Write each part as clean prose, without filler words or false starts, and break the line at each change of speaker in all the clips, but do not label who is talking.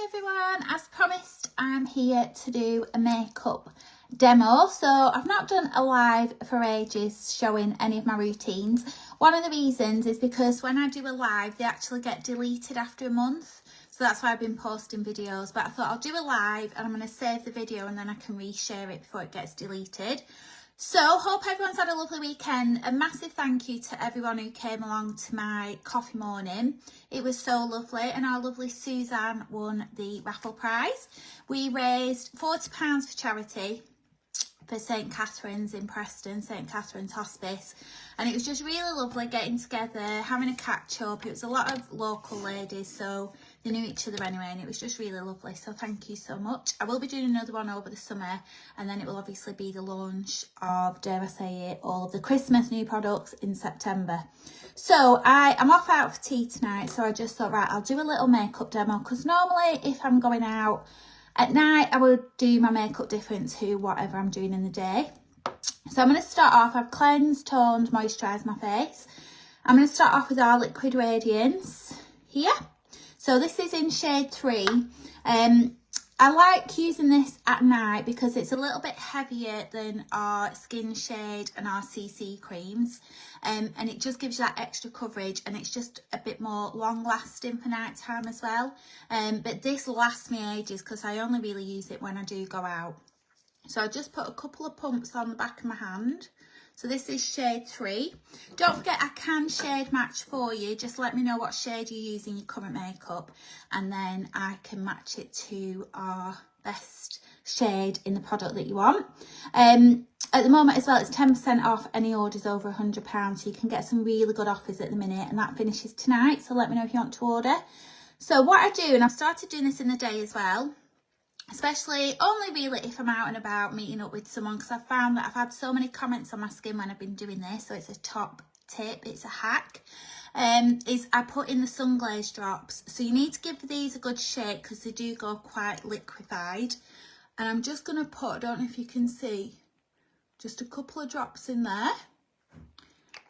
Hi everyone, as promised I'm here to do a makeup demo. So I've not done a live for ages showing any of my routines. One of the reasons is because when I do a live they actually get deleted after a month, so that's why I've been posting videos. But I thought I'll do a live and I'm going to save the video and then I can reshare it before it gets deleted. So hope everyone's had a lovely weekend. A massive thank you to everyone who came along to my coffee morning. It was so lovely, and our lovely Suzanne won the raffle prize. We raised £40 for charity for St Catherine's in Preston, St Catherine's Hospice, and it was just really lovely getting together, having a catch up. It was a lot of local ladies, so they knew each other anyway, and it was just really lovely. So thank you so much. I will be doing another one over the summer, and then it will obviously be the launch of, dare I say it, all of the Christmas new products in September. So I'm off out for tea tonight, so I just thought, right, I'll do a little makeup demo, because normally if I'm going out at night, I would do my makeup different to whatever I'm doing in the day. So I'm going to start off, I've cleansed, toned, moisturised my face. I'm going to start off with our Liquid Radiance here. So this is in shade 3. I like using this at night because it's a little bit heavier than our Skin Shade and our CC creams. And it just gives you that extra coverage, and it's just a bit more long lasting for night time as well. But this lasts me ages because I only really use it when I do go out. So I just put a couple of pumps on the back of my hand. So this is shade 3. Don't forget, I can shade match for you. Just let me know what shade you use in your current makeup, and then I can match it to our best shade in the product that you want. At the moment as well, it's 10% off any orders over £100, so you can get some really good offers at the minute, and that finishes tonight. So let me know if you want to order. So what I do, and I've started doing this in the day as well, especially only really if I'm out and about meeting up with someone, because I've found that I've had so many comments on my skin when I've been doing this, so it's a top tip, it's a hack, is I put in the sun glaze drops. So you need to give these a good shake because they do go quite liquefied, and I'm just going to put, I don't know if you can see, just a couple of drops in there.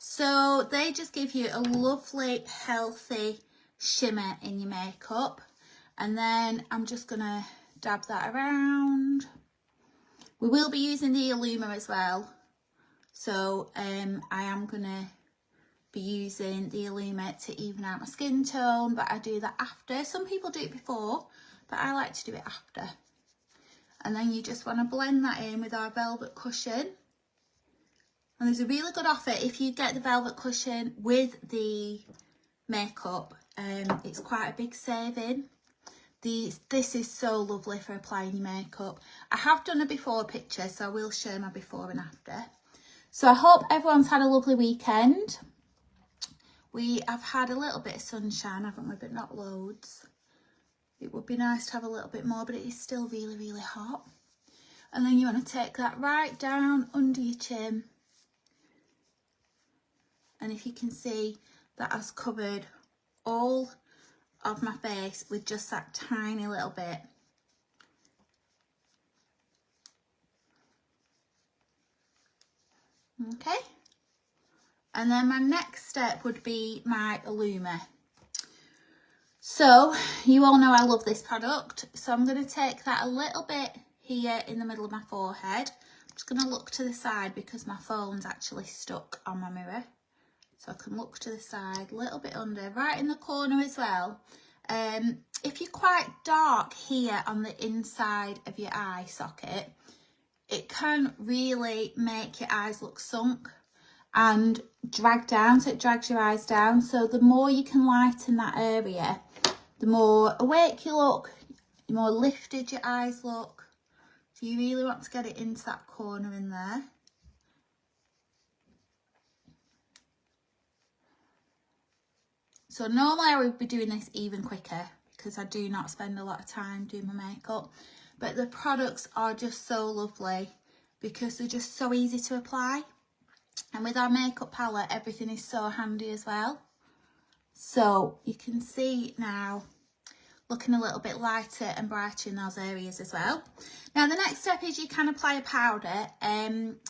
So they just give you a lovely healthy shimmer in your makeup, and then I'm just going to dab that around. We will be using the Illuma as well, so I am going to be using the Illuma to even out my skin tone, but I do that after. Some people do it before, but I like to do it after. And then you just want to blend that in with our velvet cushion. And there's a really good offer if you get the velvet cushion with the makeup. It's quite a big saving. This is so lovely for applying your makeup. I have done a before picture, so I will show my before and after. So I hope everyone's had a lovely weekend. We have had a little bit of sunshine, haven't we, but not loads. It would be nice to have a little bit more, but it is still really, really hot. And then you want to take that right down under your chin. And if you can see, that has covered all of my face with just that tiny little bit. Okay. And then my next step would be my Illuma. So you all know I love this product, so I'm going to take that a little bit here in the middle of my forehead. I'm just going to look to the side because my phone's actually stuck on my mirror, so I can look to the side, a little bit under, right in the corner as well. If you're quite dark here on the inside of your eye socket, it can really make your eyes look sunk and drag down, so it drags your eyes down. So the more you can lighten that area, the more awake you look, the more lifted your eyes look. So you really want to get it into that corner in there. So normally I would be doing this even quicker because I do not spend a lot of time doing my makeup, but the products are just so lovely because they're just so easy to apply. And with our makeup palette, everything is so handy as well. So you can see now, looking a little bit lighter and brighter in those areas as well. Now the next step is you can apply a powder.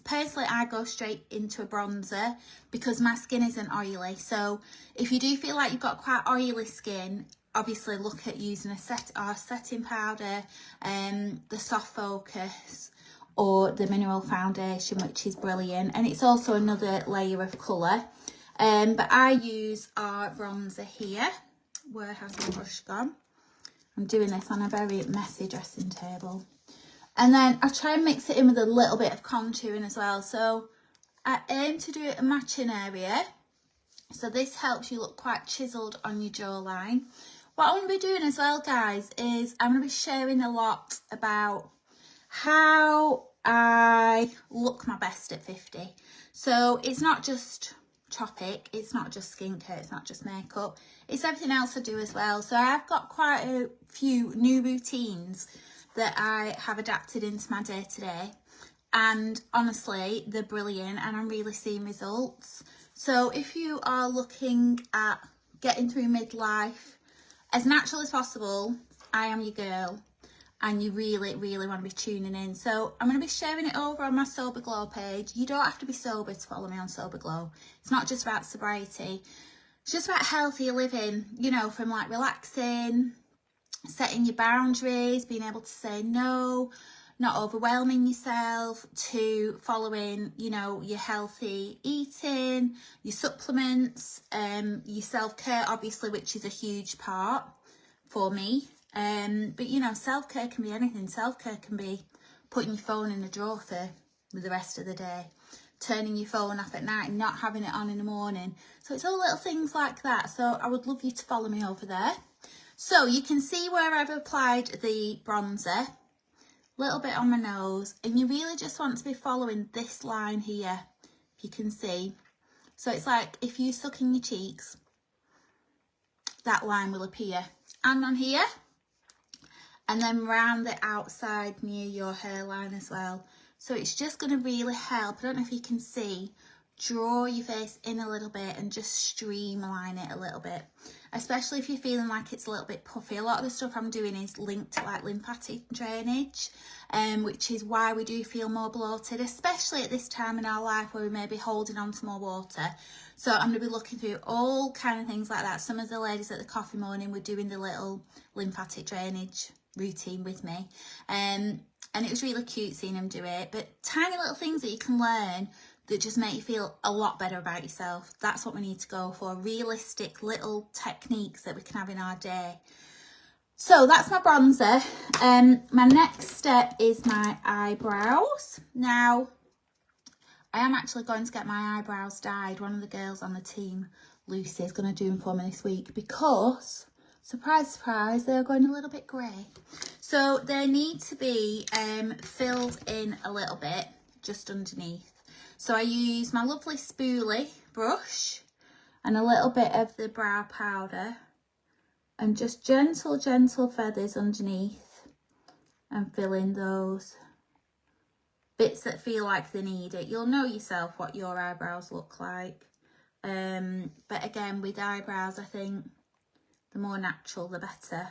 Personally, I go straight into a bronzer because my skin isn't oily. So if you do feel like you've got quite oily skin, obviously look at using a setting powder, the soft focus, or the mineral foundation, which is brilliant, and it's also another layer of colour. But I use our bronzer here. Where has my brush gone? I'm doing this on a very messy dressing table. And then I try and mix it in with a little bit of contouring as well. So I aim to do it a matching area. So this helps you look quite chiselled on your jawline. What I'm going to be doing as well, guys, is I'm going to be sharing a lot about how I look my best at 50. So it's not just Tropic, it's not just skincare, it's not just makeup, it's everything else I do as well. So I've got quite a few new routines that I have adapted into my day to day, and honestly they're brilliant and I'm really seeing results. So if you are looking at getting through midlife as natural as possible, I am your girl, and you really want to be tuning in. So I'm going to be sharing it over on my Sober Glow page. You don't have to be sober to follow me on Sober Glow. It's not just about sobriety, it's just about healthy living, you know, from like relaxing, setting your boundaries, being able to say no, not overwhelming yourself, to following, you know, your healthy eating, your supplements, your self-care, obviously, which is a huge part for me. But, you know, self-care can be anything. Self-care can be putting your phone in a drawer for the rest of the day, turning your phone off at night and not having it on in the morning. So it's all little things like that. So I would love you to follow me over there. So you can see where I've applied the bronzer, little bit on my nose, and you really just want to be following this line here, if you can see. So it's like if you suck in your cheeks, that line will appear, and on here, and then round the outside near your hairline as well. So it's just going to really help, I don't know if you can see, draw your face in a little bit and just streamline it a little bit, especially if you're feeling like it's a little bit puffy. A lot of the stuff I'm doing is linked to like lymphatic drainage, which is why we do feel more bloated, especially at this time in our life where we may be holding on to more water. So I'm going to be looking through all kind of things like that. Some of the ladies at the coffee morning were doing the little lymphatic drainage routine with me, and it was really cute seeing them do it. But tiny little things that you can learn that just make you feel a lot better about yourself. That's what we need to go for. Realistic little techniques that we can have in our day. So that's my bronzer. My next step is my eyebrows. Now, I am actually going to get my eyebrows dyed. One of the girls on the team, Lucy, is going to do them for me this week because, surprise, surprise, they're going a little bit grey. So they need to be filled in a little bit just underneath. So I use my lovely spoolie brush and a little bit of the brow powder and just gentle feathers underneath and fill in those bits that feel like they need it. You'll know yourself what your eyebrows look like. But again, with eyebrows, I think the more natural, the better.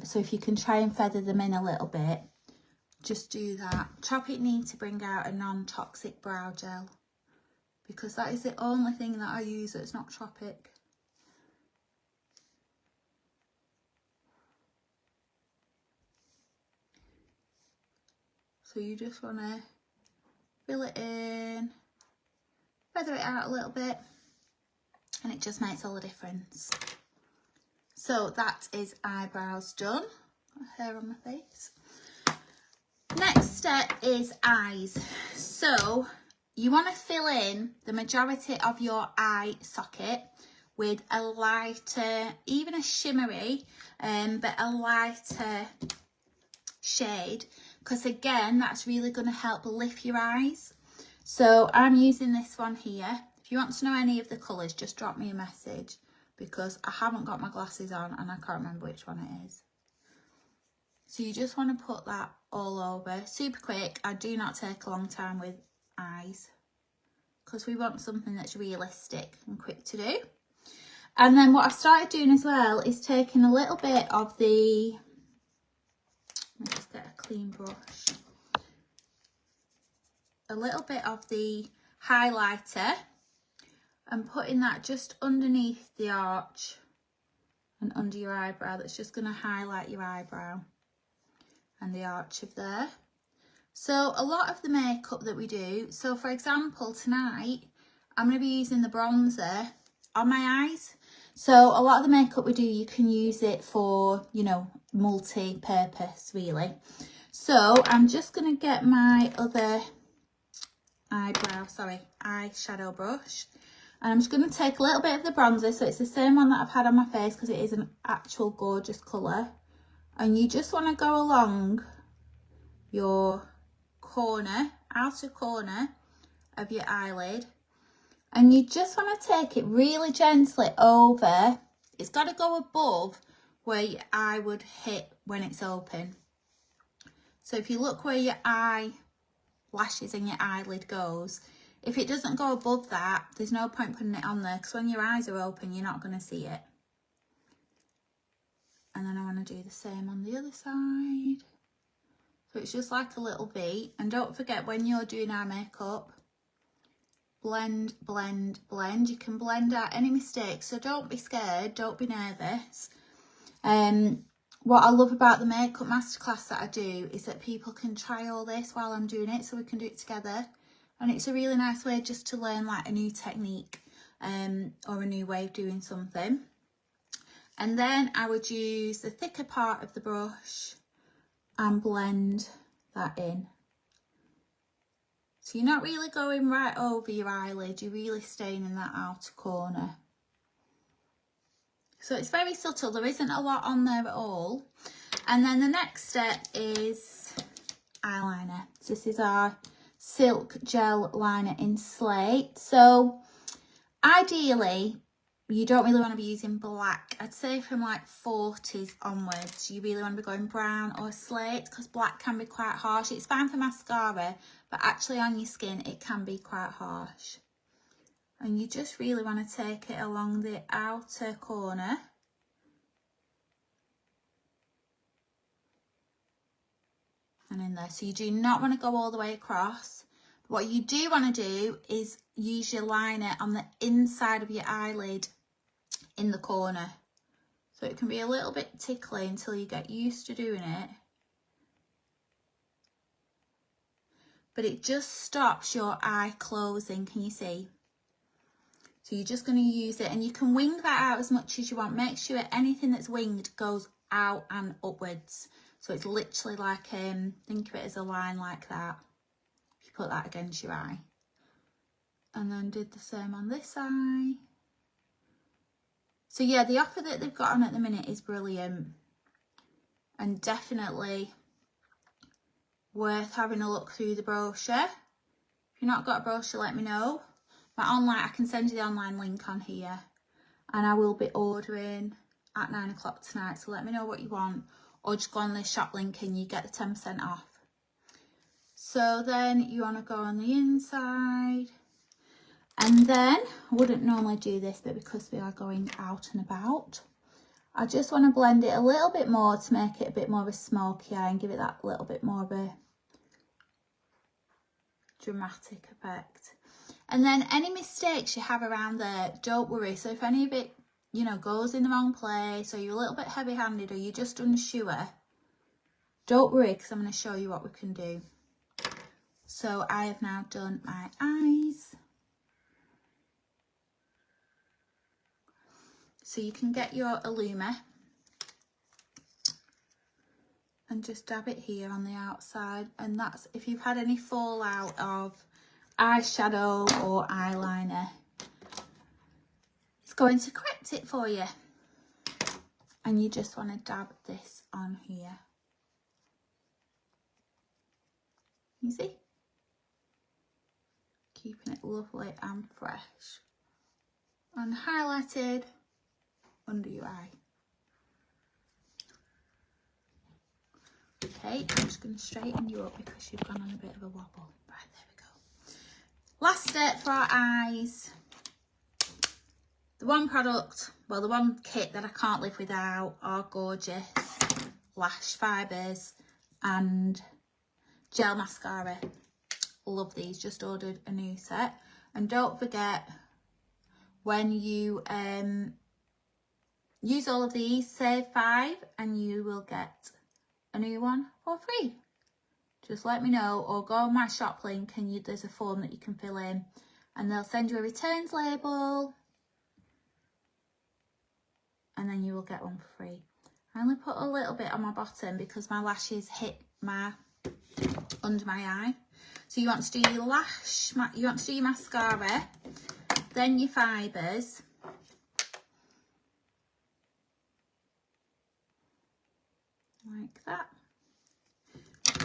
So if you can try and feather them in a little bit, just do that. Tropic need to bring out a non-toxic brow gel because that is the only thing that I use that's not Tropic. So you just want to fill it in, feather it out a little bit, and it just makes all the difference. So that is eyebrows done. Got hair on my face. Next step is eyes. So you want to fill in the majority of your eye socket with a lighter, even a shimmery, but a lighter shade, because again, that's really going to help lift your eyes. So I'm using this one here. If you want to know any of the colours, just drop me a message because I haven't got my glasses on and I can't remember which one it is. So you just want to put that all over. Super quick. I do not take a long time with eyes because we want something that's realistic and quick to do. And then what I've started doing as well is taking a little bit of the, let me just get a clean brush, a little bit of the highlighter and putting that just underneath the arch and under your eyebrow. That's just going to highlight your eyebrow and the arch of there. So a lot of the makeup that we do, so for example tonight I'm going to be using the bronzer on my eyes. So a lot of the makeup we do, you can use it for, you know, multi-purpose really. So I'm just going to get my other eyeshadow brush, and I'm just going to take a little bit of the bronzer. So it's the same one that I've had on my face because it is an actual gorgeous colour. And you just want to go along your corner, outer corner of your eyelid, and you just want to take it really gently over. It's got to go above where your eye would hit when it's open. So if you look where your eyelashes and your eyelid goes, if it doesn't go above that, there's no point putting it on there, because when your eyes are open you're not going to see it. And then I want to do the same on the other side. So it's just like a little V. And don't forget, when you're doing eye makeup, blend, blend, blend. You can blend out any mistakes, so don't be scared, don't be nervous. What I love about the makeup masterclass that I do is that people can try all this while I'm doing it, so we can do it together. And it's a really nice way just to learn like a new technique or a new way of doing something. And then I would use the thicker part of the brush and blend that in. So you're not really going right over your eyelid, you're really staying in that outer corner. So it's very subtle, there isn't a lot on there at all. And then the next step is eyeliner. So this is our Silk Gel Liner in Slate. So ideally, you don't really want to be using black. I'd say from like 40s onwards, you really want to be going brown or slate, because black can be quite harsh. It's fine for mascara, but actually on your skin, it can be quite harsh. And you just really want to take it along the outer corner. And in there. So you do not want to go all the way across. What you do want to do is use your liner on the inside of your eyelid in the corner. So it can be a little bit tickly until you get used to doing it. But it just stops your eye closing, can you see? So you're just going to use it, and you can wing that out as much as you want. Make sure anything that's winged goes out and upwards. So it's literally like, think of it as a line like that. If you put that against your eye. And then did the same on this eye. So yeah, the offer that they've got on at the minute is brilliant. And definitely worth having a look through the brochure. If you've not got a brochure, let me know. I can send you the online link on here. And I will be ordering at 9 o'clock tonight. So let me know what you want. Or just go on the shop link and you get the 10% off. So then you want to go on the inside. And then, I wouldn't normally do this, but because we are going out and about, I just want to blend it a little bit more to make it a bit more of a smoky eye and give it that little bit more of a dramatic effect. And then any mistakes you have around there, don't worry. So if any of it, you know, goes in the wrong place, or you're a little bit heavy-handed, or you're just unsure, don't worry, because I'm going to show you what we can do. So I have now done my eyes. So you can get your Illuma and just dab it here on the outside. And that's if you've had any fallout of eyeshadow or eyeliner. It's going to correct it for you. And you just want to dab this on here. You see? Keeping it lovely and fresh. And highlighted under your eye. Okay, I'm just going to straighten you up because you've gone on a bit of a wobble. Right, there we go. Last step for our eyes. The one product, well, the one kit that I can't live without are gorgeous lash fibres and gel mascara. Love these, just ordered a new set. And don't forget, when you use all of these, save 5, and you will get a new one for free. Just let me know, or go on my shop link and there's a form that you can fill in, and they'll send you a returns label, and then you will get one for free. I only put a little bit on my bottom because my lashes hit under my eye. So you want to do your lash, you want to do your mascara, then your fibres, like that,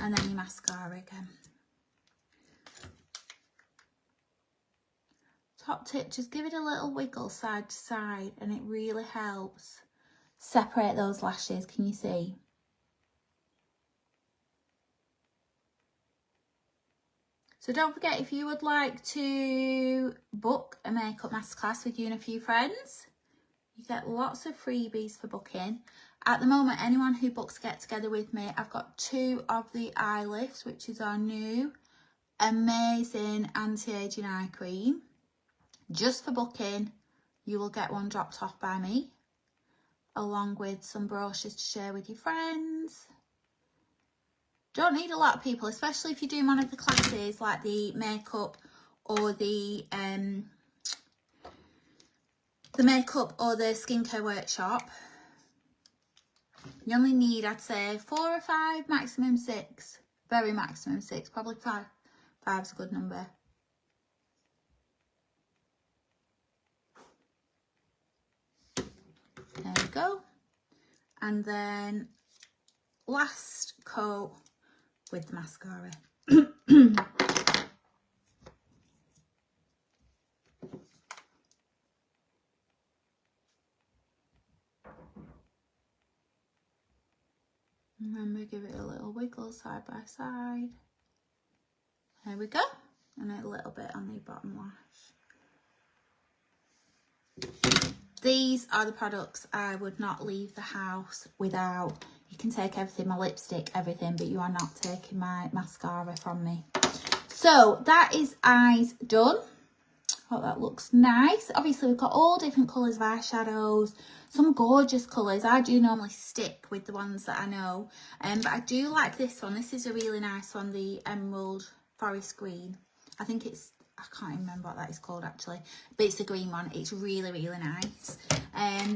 and then your mascara again. Top tip, just give it a little wiggle side to side, and it really helps separate those lashes. Can you see? So don't forget, if you would like to book a makeup masterclass with you and a few friends, you get lots of freebies for booking. At the moment, anyone who books Get Together with me, I've got 2 of the eye lifts, which is our new amazing anti-aging eye cream. Just for booking, you will get one dropped off by me, along with some brochures to share with your friends. Don't need a lot of people, especially if you're doing one of the classes like the makeup or the skincare workshop. You only need, I'd say, 4 or 5, maximum 6. Very maximum 6, probably 5. 5's a good number. There we go. And then last coat with the mascara. Remember, give it a little wiggle side by side. There we go. And a little bit on the bottom lash. These are the products I would not leave the house without. You can take everything, my lipstick, everything, but you are not taking my mascara from me. So that is eyes done. Hope that looks nice. Obviously, we've got all different colours of eyeshadows, some gorgeous colours. I do normally stick with the ones that I know, but I do like this one. This is a really nice one, the Emerald Forest Green. I think it's, I can't remember what that is called actually, but it's the green one. It's really, really nice.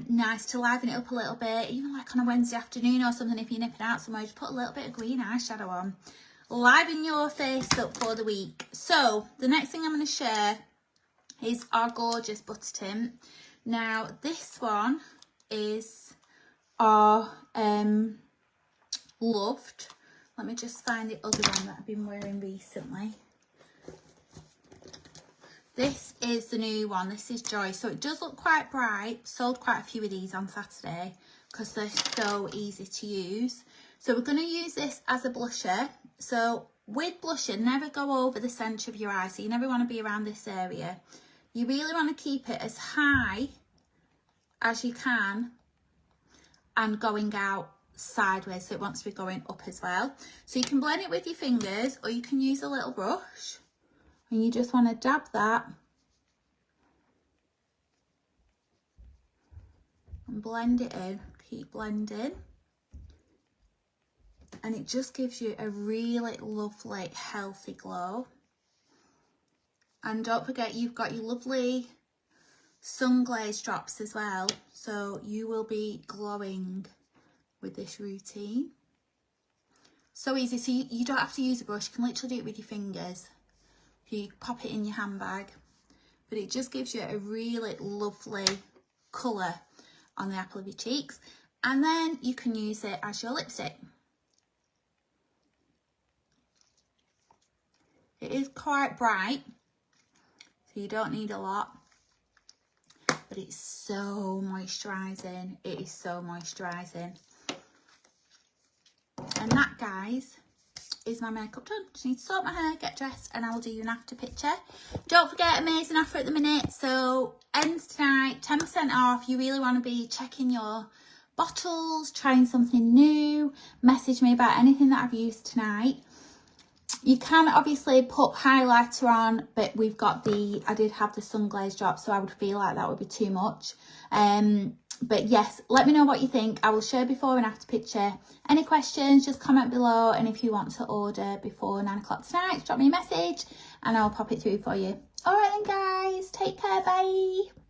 Nice to liven it up a little bit, even like on a Wednesday afternoon or something. If you're nipping out somewhere, just put a little bit of green eyeshadow on. Liven your face up for the week. So the next thing I'm going to share is our gorgeous butter tint. Now this one is our loved. Let me just find the other one that I've been wearing recently. This is the new one. This is Joy. So it does look quite bright. Sold quite a few of these on Saturday because they're so easy to use. So we're going to use this as a blusher. So with blusher, never go over the centre of your eye. So you never want to be around this area. You really want to keep it as high as you can and going out sideways. So it wants to be going up as well. So you can blend it with your fingers or you can use a little brush. And you just want to dab that and blend it in. Keep blending. And it just gives you a really lovely, healthy glow. And don't forget, you've got your lovely sun glaze drops as well. So you will be glowing with this routine. So easy. So you don't have to use a brush. You can literally do it with your fingers. You pop it in your handbag, but it just gives you a really lovely colour on the apple of your cheeks, and then you can use it as your lipstick. It is quite bright, so you don't need a lot, but it's so moisturising. It is so moisturising. And that, guys, is my makeup done. Just need to sort my hair, get dressed, and I will do you an after picture. Don't forget, amazing offer at the minute. So ends tonight, 10% off. You really want to be checking your bottles, trying something new. Message me about anything that I've used tonight. You can obviously put highlighter on, but we've got I did have the sun glaze drop, so I would feel like that would be too much. But yes, let me know what you think. I will share before and after picture. Any questions, just comment below. And if you want to order before 9 o'clock tonight, drop me a message and I'll pop it through for you. All right then, guys. Take care. Bye.